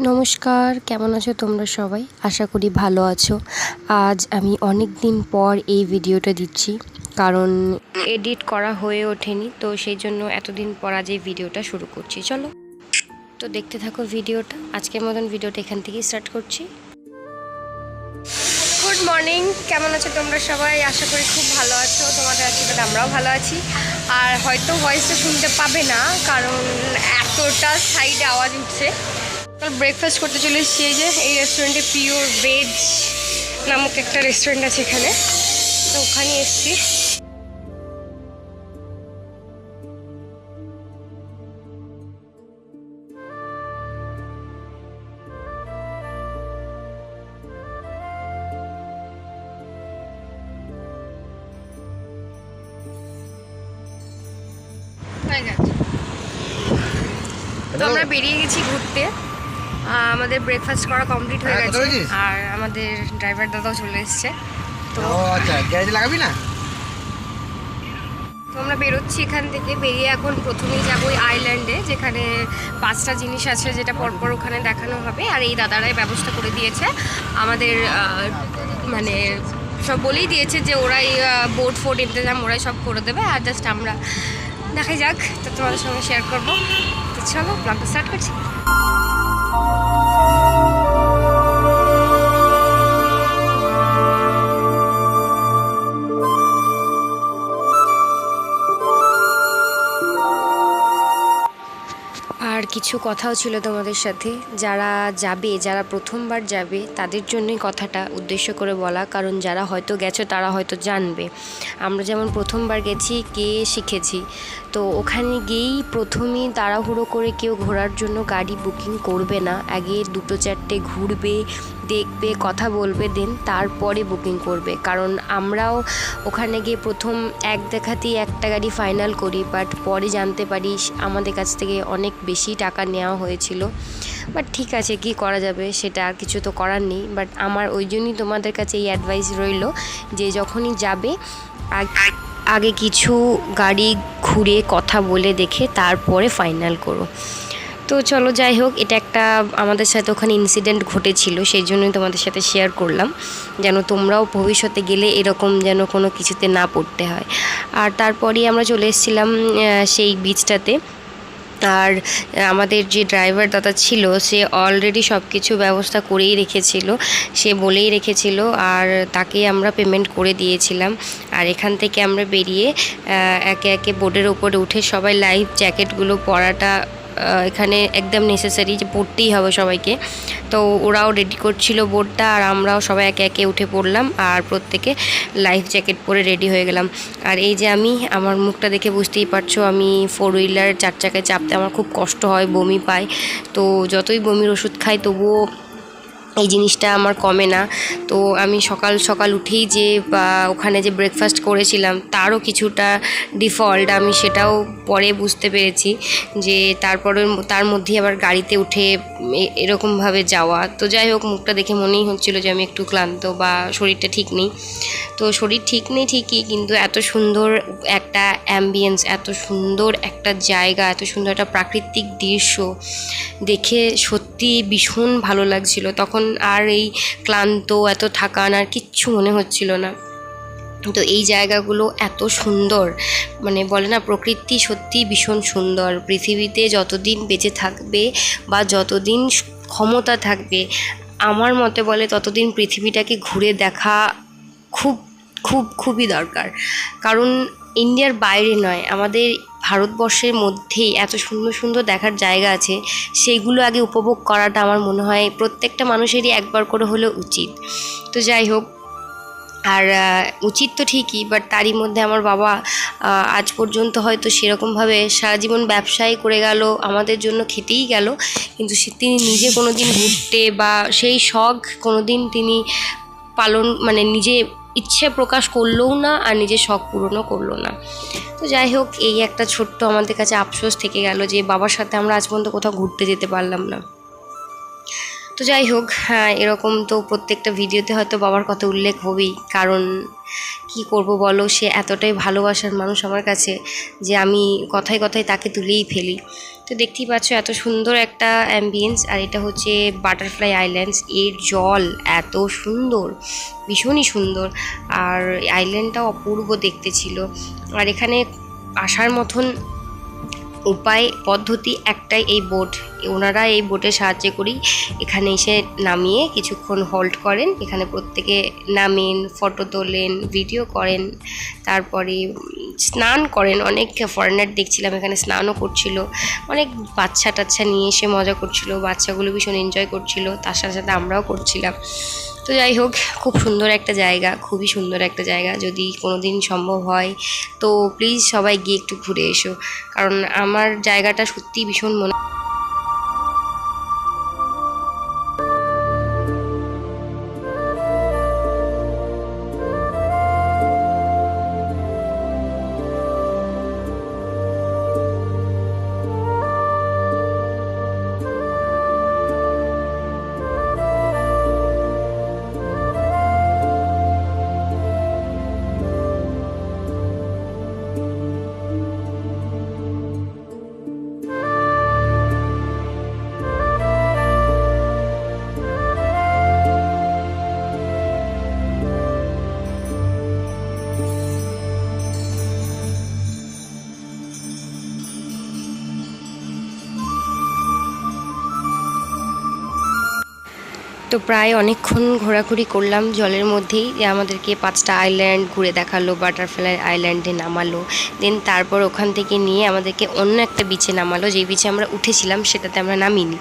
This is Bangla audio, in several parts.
নমস্কার, কেমন আছো তোমরা সবাই? আশা করি ভালো আছো। আজ আমি অনেক দিন পর এই ভিডিওটা দিচ্ছি, কারণ এডিট করা হয়ে ওঠেনি, তো সেই জন্য এতদিন পর আজ এই ভিডিওটা শুরু করছি। চলো তো দেখতে থাকো ভিডিওটা। আজকের মতন ভিডিওটা এখান থেকেই স্টার্ট করছি। গুড মর্নিং, কেমন আছো তোমরা সবাই? আশা করি খুব ভালো আছো। তোমাদের আশীর্বাদে আমরাও ভালো আছি। আর হয়তো ভয়েসটা শুনতে পাবে না, কারণ এতটা সাইডে আওয়াজ উঠছে। ব্রেকফাস্ট করতে চলে এসেছি। এই রেস্টুরেন্টে পিওর ভেজ নামক একটা রেস্টুরেন্ট আছে এখানে, তো ওখানে এসেছি। তো আমরা বেরিয়ে গেছি ঘুরতে। আমাদের ব্রেকফাস্ট করা কমপ্লিট হয়ে গেছে, আর আমাদের ড্রাইভার দাদাও চলে এসছে। তো আচ্ছা, গ্যারেজে লাগাবি না? তো আমরা বেরোচ্ছি এখান থেকে। বেরিয়ে এখন প্রথমেই যাবো ওই আইল্যান্ডে, যেখানে 5টা জিনিস আছে যেটা পরপর ওখানে দেখানো হবে। আর এই দাদারাই ব্যবস্থা করে দিয়েছে আমাদের, মানে সব বলেই দিয়েছে যে ওরাই বোট ফোট ইন্তজাম ওরাই সব করে দেবে, আর জাস্ট আমরা দেখাই যাক, তো তোমাদের সঙ্গে শেয়ার করবো। তো চলো ব্লগটা স্টার্ট করছি। আর কিছু কথাও ছিল তোমাদের সাথে, যারা প্রথমবার যাবে তাদের জন্যই কথাটা উদ্দেশ্য করে বলা, কারণ যারা হয়তো গেছো তারা হয়তো জানবে। আমরা যেমন প্রথমবার গেছি, গিয়ে শিখেছি। তো ওখানে গিয়েই প্রথমেই তাড়াহুড়ো করে কেউ ঘোরার জন্য গাড়ি বুকিং করবে না। আগে 2-4টে ঘুরবে, দেখবে, কথা বলবে, দেন তারপরে বুকিং করবে। কারণ আমরাও ওখানে গিয়ে প্রথম এক দেখাতেই একটা গাড়ি ফাইনাল করি, বাট পরে জানতে পারি আমাদের কাছ থেকে অনেক বেশি টাকা নেওয়া হয়েছিল। বাট ঠিক আছে, কি করা যাবে, সেটা আর কিছু তো করার নেই। বাট আমার ওই জন্যই তোমাদের কাছে এই অ্যাডভাইস রইল যে যখনই যাবে আগে কিছু গাড়ি ঘুরে কথা বলে দেখে তারপরে ফাইনাল করো। তো চলো, যাই হোক, এটা একটা আমাদের সাথে ওখানে ইনসিডেন্ট ঘটেছিল, সেই জন্যই তোমাদের সাথে শেয়ার করলাম, যেন তোমরাও ভবিষ্যতে গেলে এরকম যেন কোনো কিছুতে না পড়তে হয়। আর তারপরেই আমরা চলে এসেছিলাম সেই বিচটাতে। আর আমাদের যে ড্রাইভার দাদা ছিল, সে অলরেডি সব কিছু ব্যবস্থা করেই রেখেছিল, সে বলেই রেখেছিল, আর তাকে আমরা পেমেন্ট করে দিয়েছিলাম। আর এখান থেকে আমরা বেরিয়ে একে একে বোটের ওপরে উঠে সবাই লাইফ জ্যাকেটগুলো পরাটা এখানে একদম নেসেসারি, যে পড়তেই হবে সবাইকে। তো ওরাও রেডি করছিল বোটটা, আর আমরাও সবাই একে একে উঠে পড়লাম, আর প্রত্যেকে লাইফ জ্যাকেট পরে রেডি হয়ে গেলাম। আর এই যে আমার মুখটা দেখে বুঝতেই পারছো, আমি 4 হুইলার 4 চাকায় চাপতে আমার খুব কষ্ট হয়, বমি পায়। তো যতই বমির ওষুধ খাই তবুও এই জিনিসটা আমার কমে না। তো আমি সকাল সকাল উঠেই যে ওখানে যে ব্রেকফাস্ট করেছিলাম তারও কিছুটা ডিফল্ট, আমি সেটাও পরে বুঝতে পেরেছি, যে তারপরে তার মধ্যেই আবার গাড়িতে উঠে এরকমভাবে যাওয়া। তো যাই হোক, মুখটা দেখে মনেই হচ্ছিলো যে আমি একটু ক্লান্ত বা শরীরটা ঠিক নেই। তো শরীর ঠিক নেই ঠিকই, কিন্তু এত সুন্দর একটা অ্যাম্বিয়েন্স, এত সুন্দর একটা জায়গা, এত সুন্দর একটা প্রাকৃতিক দৃশ্য দেখে সত্যি ভীষণ ভালো লাগছিল। তখন আর এই ক্লান্ত, এত থাকান আর কিচ্ছু মনে হচ্ছিল না। তো এই জায়গাগুলো এত সুন্দর, মানে বলে না, প্রকৃতি সত্যি ভীষণ সুন্দর। পৃথিবীতে যতদিন বেঁচে থাকবে বা যতদিন ক্ষমতা থাকবে, আমার মতে বলে ততদিন পৃথিবীটাকে ঘুরে দেখা খুব খুব খুবই দরকার। কারণ ইন্ডিয়ার বাইরে নয়, আমাদের ভারতবর্ষের মধ্যেই এত সুন্দর সুন্দর দেখার জায়গা আছে, সেইগুলো আগে উপভোগ করাটা আমার মনে হয় প্রত্যেকটা মানুষেরই একবার করে হলেও উচিত। তো যাই হোক, আর উচিত তো ঠিকই, বাট তারই মধ্যে আমার বাবা আজ পর্যন্ত হয়তো সেরকমভাবে সারা জীবন ব্যবসায় করে গেল, আমাদের জন্য খেতেই গেল, কিন্তু তিনি নিজে কোনো দিন ঘুরতে বা সেই শখ কোনো দিন তিনি পালন, মানে নিজে ইচ্ছে প্রকাশ করলোও না, আর নিজের শখ পূরণও করলো না। তো যাই হোক, এই একটা ছোট্ট আমাদের কাছে আফসোস থেকে গেল যে বাবার সাথে আমরা আজ পর্যন্ত কোথাও ঘুরতে যেতে পারলাম না। তো যাই হোক, হ্যাঁ, এরকম তো প্রত্যেকটা ভিডিওতে হয়তো বাবার কথা উল্লেখ হবেই, কারণ কি করব বলো, সে এতটাই ভালোবাসার মানুষ আমার কাছে যে আমি কথায় কথায় তাকে তুলেই ফেলি। তো দেখতেই পাচ্ছ এত সুন্দর একটা অ্যাম্বিয়েন্স। আর এটা হচ্ছে বাটারফ্লাই আইল্যান্ডস। এর জল এত সুন্দর, ভীষণই সুন্দর, আর আইল্যান্ডটাও অপূর্ব দেখতে ছিল। আর এখানে আসার মতন উপায় পদ্ধতি একটাই, এই বোট। ওনারা এই বোটের সাহায্যে করেই এখানে এসে নামিয়ে কিছুক্ষণ হোল্ড করেন, এখানে প্রত্যেকে নামেন, ফটো তোলেন, ভিডিও করেন, তারপরে স্নান করেন। অনেক ফরেনার দেখছিলাম এখানে স্নানও করছিল, অনেক বাচ্চা টাচ্চা নিয়ে এসে মজা করছিল, বাচ্চাগুলো ভীষণ এনজয় করছিল, তার সাথে সাথে আমরাও করছিলাম। তো যাই হোক, খুব সুন্দর একটা জায়গা, খুবই সুন্দর একটা জায়গা। যদি কোনো দিন সম্ভব হয় তো প্লিজ সবাই গিয়ে একটু ঘুরে এসো, কারণ আমার জায়গাটা সত্যিই ভীষণ মনে। তো প্রায় অনেকক্ষণ ঘোরাঘুরি করলাম জলের মধ্যেই। আমাদেরকে 5টা আইল্যান্ড ঘুরে দেখালো, বাটারফ্লাই আইল্যান্ডে নামালো, দেন তারপর ওখান থেকে নিয়ে আমাদেরকে অন্য একটা বিচে নামালো। যেই বিচে আমরা উঠেছিলাম সেটাতে আমরা নামিনি,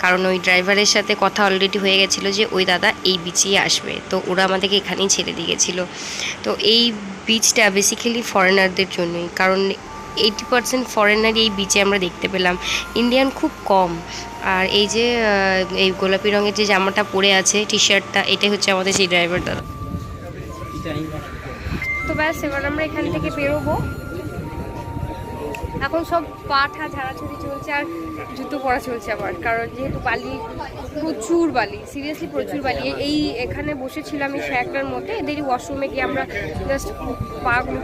কারণ ওই ড্রাইভারের সাথে কথা অলরেডি হয়ে গেছিলো যে ওই দাদা এই বিচেই আসবে, তো ওরা আমাদেরকে এখানেই ছেড়ে দিয়ে গেছিলো। তো এই বিচটা বেসিক্যালি ফরেনারদের জন্যই, কারণ 80% ফরেনারই এই বিচে আমরা দেখতে পেলাম, ইন্ডিয়ান খুব কম। আর এই যে এই গোলাপি রঙের যে জামাটা পরে আছে, টি শার্টটা, এটাই হচ্ছে আমাদের সেই ড্রাইভার দাদা। তো ব্যাস, এবার আমরা এখান থেকে বেরোবো। এখন সব পাঠা ঝাড়াঝুড়ি চলছে আর জুতো পরা চলছে আবার, কারণ যেহেতু বালি, প্রচুর বালি, সিরিয়াসলি প্রচুর বালি। এই এখানে বসেছিলাম এই শ্যাকটার মধ্যে, এদেরই ওয়াশরুমে গিয়ে আমরা জাস্ট পাগুলো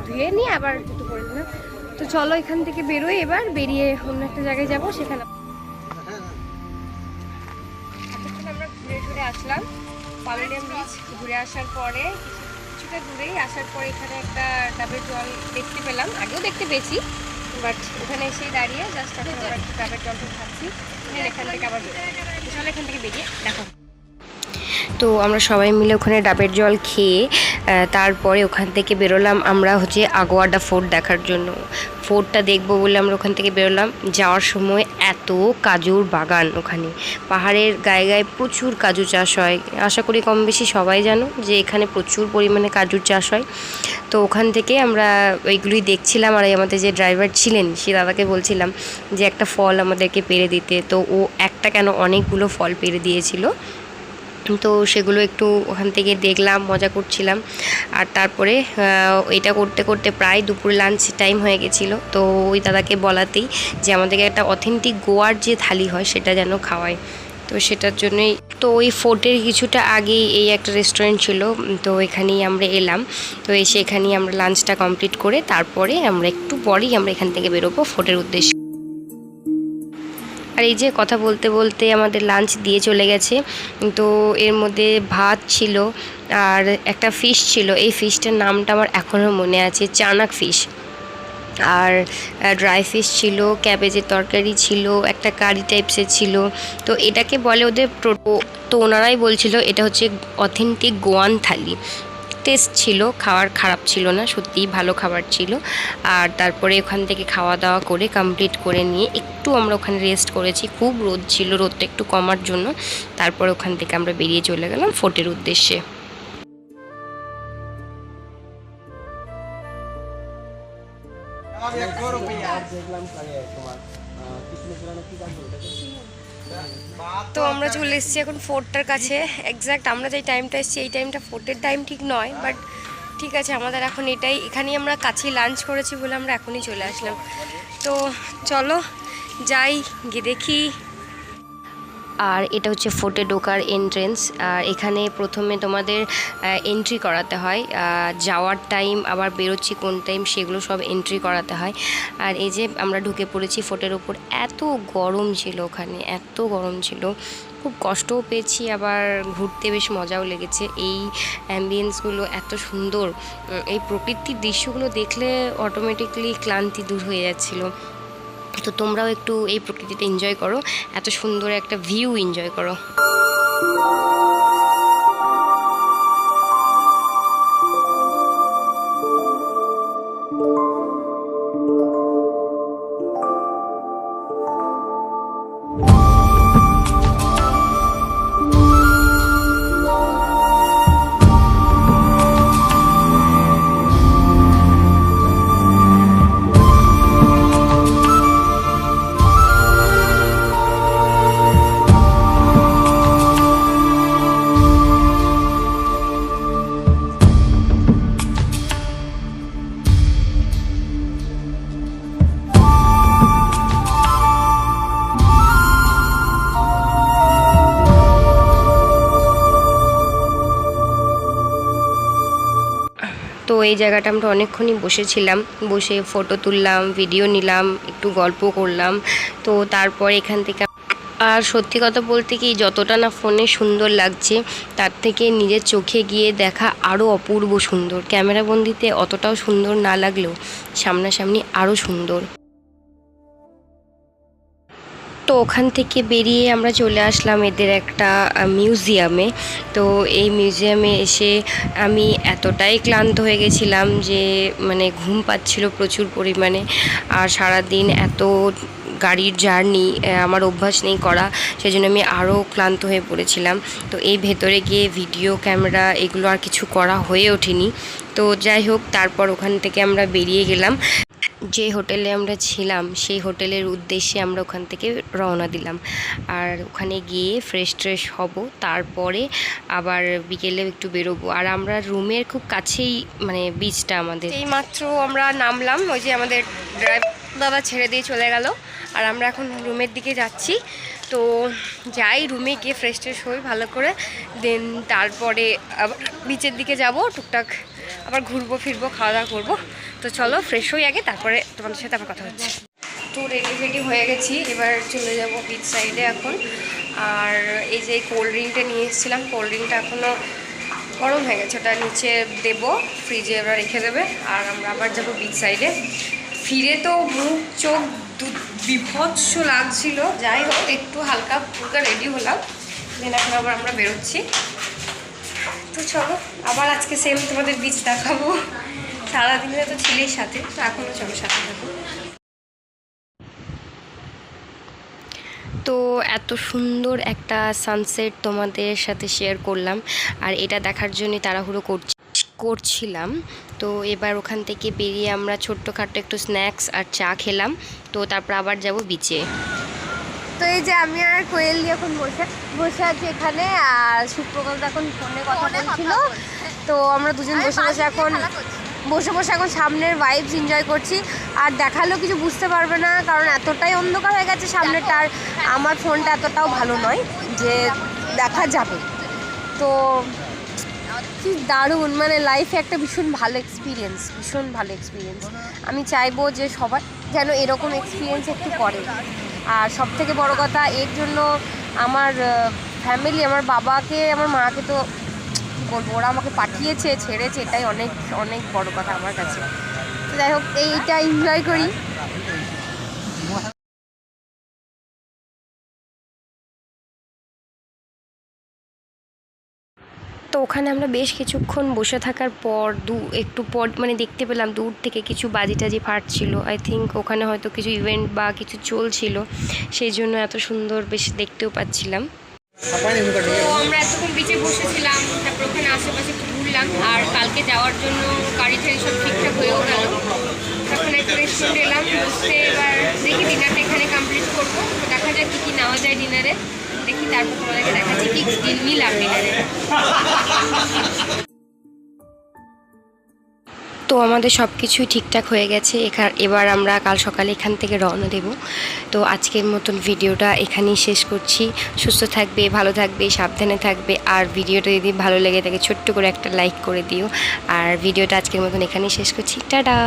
ধুয়ে নিয়ে আবার জুতো পরে দিলাম। তো চলো এখান থেকে বেরোই, এবার বেরিয়ে অন্য একটা জায়গায় যাবো, সেখানে আমরা ঘুরে ঘুরে আসলাম পালোনিয়াম বিচ। ঘুরে আসার পরে কিছুটা দূরেই আসার পরে এখানে একটা ডাবের জল দেখতে পেলাম, আগেও দেখতে পেয়েছি, বাট ওখানে এসেই দাঁড়িয়ে জাস্ট এখন আমরা ডাবের জলটা খাচ্ছি। এখান থেকে আবার চলো এখান থেকে বেরিয়ে দেখো। তো আমরা সবাই মিলে ওখানে ডাবের জল খেয়ে তারপরে ওখান থেকে বেরোলাম আমরা হচ্ছে আগোয়াডা ফোর্ট দেখার জন্য। ফোর্টটা দেখবো বলে আমরা ওখান থেকে বেরোলাম। যাওয়ার সময় এত কাজুর বাগান, ওখানে পাহাড়ের গায়ে গায়ে প্রচুর কাজু চাষ হয়। আশা করি কম বেশি সবাই জানো যে এখানে প্রচুর পরিমাণে কাজুর চাষ হয়। তো ওখান থেকে আমরা ওইগুলোই দেখছিলাম, আর আমাদের যে ড্রাইভার ছিলেন সে দাদাকে বলছিলাম যে একটা ফল আমাদেরকে পেড়ে দিতে। তো ও একটা কেন অনেকগুলো ফল পেড়ে দিয়েছিল। তো সেগুলো একটু ওখান থেকে দেখলাম, মজা করছিলাম। আর তারপরে এটা করতে করতে প্রায় দুপুর লাঞ্চ টাইম হয়ে গেছিলো। তো ওই দাদাকে বলাতেই যে আমাদেরকে একটা অথেন্টিক গোয়ার যে থালি হয় সেটা যেন খাওয়ায়, তো সেটার জন্যই। তো ওই ফোর্টের কিছুটা আগেই এই একটা রেস্টুরেন্ট ছিল, তো এখানেই আমরা এলাম। তো এসে এখানেই আমরা লাঞ্চটা কমপ্লিট করে তারপরে আমরা একটু পরেই আমরা এখান থেকে বেরোবো ফোর্টের উদ্দেশ্যে। আর এই যে কথা বলতে বলতে আমাদের লাঞ্চ দিয়ে চলে গেছে। তো এর মধ্যে ভাত ছিল আর একটা ফিশ ছিল, এই ফিশটার নামটা আমার এখনও মনে আছে, চানাক ফিশ। আর ড্রাই ফিশ ছিল, ক্যাবেজের তরকারি ছিল, একটা কারি টাইপসের ছিল। তো এটাকে বলে ওদের তো ওনারাই বলছিল এটা হচ্ছে অথেন্টিক গোয়ান থালি। টেস্ট ছিল, খাবার খারাপ ছিল না, সত্যিই ভালো খাবার ছিল। আর তারপরে ওখান থেকে খাওয়া দাওয়া করে কমপ্লিট করে নিয়ে একটু আমরা ওখানে রেস্ট করেছি, খুব রোদ ছিল, রোদটা একটু কমার জন্য। তারপর ওখান থেকে আমরা বেরিয়ে চলে গেলাম ফোর্টের উদ্দেশ্যে। তো আমরা চলে এসেছি এখন ফোর্টটার কাছে। এক্স্যাক্ট আমরা যেই টাইমটা এসেছি এই টাইমটা ফোর্টের টাইম ঠিক নয়, বাট ঠিক আছে, আমাদের এখন এখানেই আমরা কাছেই লাঞ্চ করেছি বলে আমরা এখনই চলে আসলাম। তো চলো যাই, গিয়ে দেখি। আর এটা হচ্ছে ফোর্টে ঢোকার এন্ট্রেন্স। আর এখানে প্রথমে তোমাদের এন্ট্রি করাতে হয়, যাওয়ার টাইম আবার বেরোচ্ছি কোন টাইম সেগুলো সব এন্ট্রি করাতে হয়। আর এই যে আমরা ঢুকে পড়েছি ফোর্টের ওপর। এত গরম ছিল ওখানে, এত গরম ছিল, খুব কষ্টও পেয়েছি, আবার ঘুরতে বেশ মজাও লেগেছে। এই অ্যাম্বিয়েন্সগুলো এত সুন্দর, এই প্রকৃতির দৃশ্যগুলো দেখলে অটোমেটিকলি ক্লান্তি দূর হয়ে যাচ্ছিলো। তো তোমরাও একটু এই প্রকৃতিটা এনজয় করো, এত সুন্দর একটা ভিউ এনজয় করো। তো এই জায়গাটা আমরা অনেকক্ষণই বসেছিলাম, বসে ফটো তুললাম, ভিডিও নিলাম, একটু গল্প করলাম। তো তারপর এখান থেকে, আর সত্যি কথা বলতে কি, যতটা না ফোনে সুন্দর লাগছে তার থেকে নিজের চোখে গিয়ে দেখা আরও অপূর্ব সুন্দর। ক্যামেরাবন্দিতে অতটাও সুন্দর না লাগলেও সামনাসামনি আরও সুন্দর। তো ওখান থেকে বেরিয়ে আমরা চলে আসলাম এদের একটা মিউজিয়ামে। তো এই মিউজিয়ামে এসে আমি এতটাই ক্লান্ত হয়ে গেছিলাম যে মানে ঘুম পাচ্ছিল প্রচুর পরিমাণে। আর সারাদিন এত গাড়ির জার্নি আমার অভ্যাস নেই করা, সেজন্য আমি আরও ক্লান্ত হয়ে পড়েছিলাম। তো এই ভেতরে গিয়ে ভিডিও ক্যামেরা এগুলো আর কিছু করা হয়ে ওঠেনি। তো যাই হোক, তারপর ওখান থেকে আমরা বেরিয়ে গেলাম। যে হোটেলে আমরা ছিলাম সেই হোটেলের উদ্দেশ্যে আমরা ওখান থেকে রওনা দিলাম। আর ওখানে গিয়ে ফ্রেশ ট্রেশ হব, তারপরে আবার বিকেলে একটু বেরোবো। আর আমরা রুমের খুব কাছেই মানে বিচটা আমাদের। এই মাত্র আমরা নামলাম, ওই যে আমাদের ড্রাইভার দাদা ছেড়ে দিয়ে চলে গেল। আর আমরা এখন রুমের দিকে যাচ্ছি। তো যাই, রুমে গিয়ে ফ্রেশ ট্রেশ হই ভালো করে, দেন তারপরে আবার বিচের দিকে যাব, টুকটাক আবার ঘুরবো ফিরবো, খাওয়া দাওয়া করবো। তো চলো ফ্রেশ হই আগে, তারপরে তোমাদের সাথে আবার কথা হচ্ছে। তো রেডি হয়ে গেছি, এবার চলে যাব বিচ সাইডে এখন। আর এই যে কোল্ড ড্রিঙ্কটা নিয়ে এসেছিলাম, কোল্ড ড্রিঙ্কটা এখনও গরম হয়ে গেছে, ওটা নিচে দেবো, ফ্রিজে ওরা রেখে দেবে। আর আমরা আবার যাবো বিচ সাইডে। ফিরে তো মুখ চোখ বিভৎস লাগছিল, যাই হোক একটু হালকা ফুলকা রেডি হলাম, দেন এখন আবার আমরা বেরোচ্ছি। তো চলো আবার আজকে সেম তোমাদের বিচ দেখাবো। সারাদিনে তো ছিলেই সাথে, তো এখনও চলো সাথে থাকো। তো এত সুন্দর একটা সানসেট তোমাদের সাথে শেয়ার করলাম, আর এটা দেখার জন্যই তাড়াহুড়ো করছিলাম। তো এবার ওখান থেকে বেরিয়ে আমরা ছোট্টখাট্টো একটু স্ন্যাক্স আর চা খেলাম। তো তারপর আবার যাব বিচে। তো এই যে আমি আর কোয়েল এখন বসে আছি এখানে, আর সুপ্রকান্ত এখন ফোনে কথা বলছিল। তো আমরা দুজন বসে বসে এখন সামনের ভাইবস এনজয় করছি। আর দেখালেও কিছু বুঝতে পারবে না, কারণ এতটাই অন্ধকার হয়ে গেছে সামনেটা। আর আমার ফোনটা এতটাও ভালো নয় যে দেখা যাবে। তো কি দারুণ, মানে লাইফে একটা ভীষণ ভালো এক্সপিরিয়েন্স। আমি চাইবো যে সবাই যেন এরকম এক্সপিরিয়েন্স একটু করে। আর সব থেকে বড়ো কথা, এর জন্য আমার ফ্যামিলি, আমার বাবাকে, আমার মাকে তো বলবো, ওরা আমাকে পাঠিয়েছে, ছেড়েছে, এটাই অনেক অনেক বড় কথা আমার কাছে। তো যাই হোক, এইটা এনজয় করি। তো ওখানে আমরা বেশ কিছুক্ষণ বসে থাকার পর একটু পর মানে দেখতে পেলাম দূর থেকে কিছু বাজি টাজি ফাটছিল। আই থিঙ্ক ওখানে হয়তো কিছু ইভেন্ট বা কিছু চলছিল, সেই জন্য এত সুন্দর বেশ দেখতেও পাচ্ছিলাম। তো আমরা এতক্ষণ বিচে বসেছিলাম, তারপর ওখানে আশেপাশে একটু ঘুরলাম। আর কালকে যাওয়ার জন্য গাড়ি ঠাড়ি সব ঠিকঠাক হয়েও গেল। তখন একটা রেস্টুরেন্ট এলাম বসতে, এবার দেখি ডিনারটা এখানে কমপ্লিট করবো। তো দেখা যায় কী কী নেওয়া যায় ডিনারে, দেখি তারপর তোমাদেরকে দেখাচ্ছি কি নিলাম ডিনারে। তো আমাদের সব কিছুই ঠিকঠাক হয়ে গেছে। এবার আমরা কাল সকালে এখান থেকে রওনা দেব। তো আজকের মতন ভিডিওটা এখানেই শেষ করছি। সুস্থ থাকবে, ভালো থাকবে, সাবধানে থাকবে। আর ভিডিওটা যদি ভালো লেগে থাকে ছোট্ট করে একটা লাইক করে দিও। আর ভিডিওটা আজকের মতন এখানেই শেষ করছি। টাটা।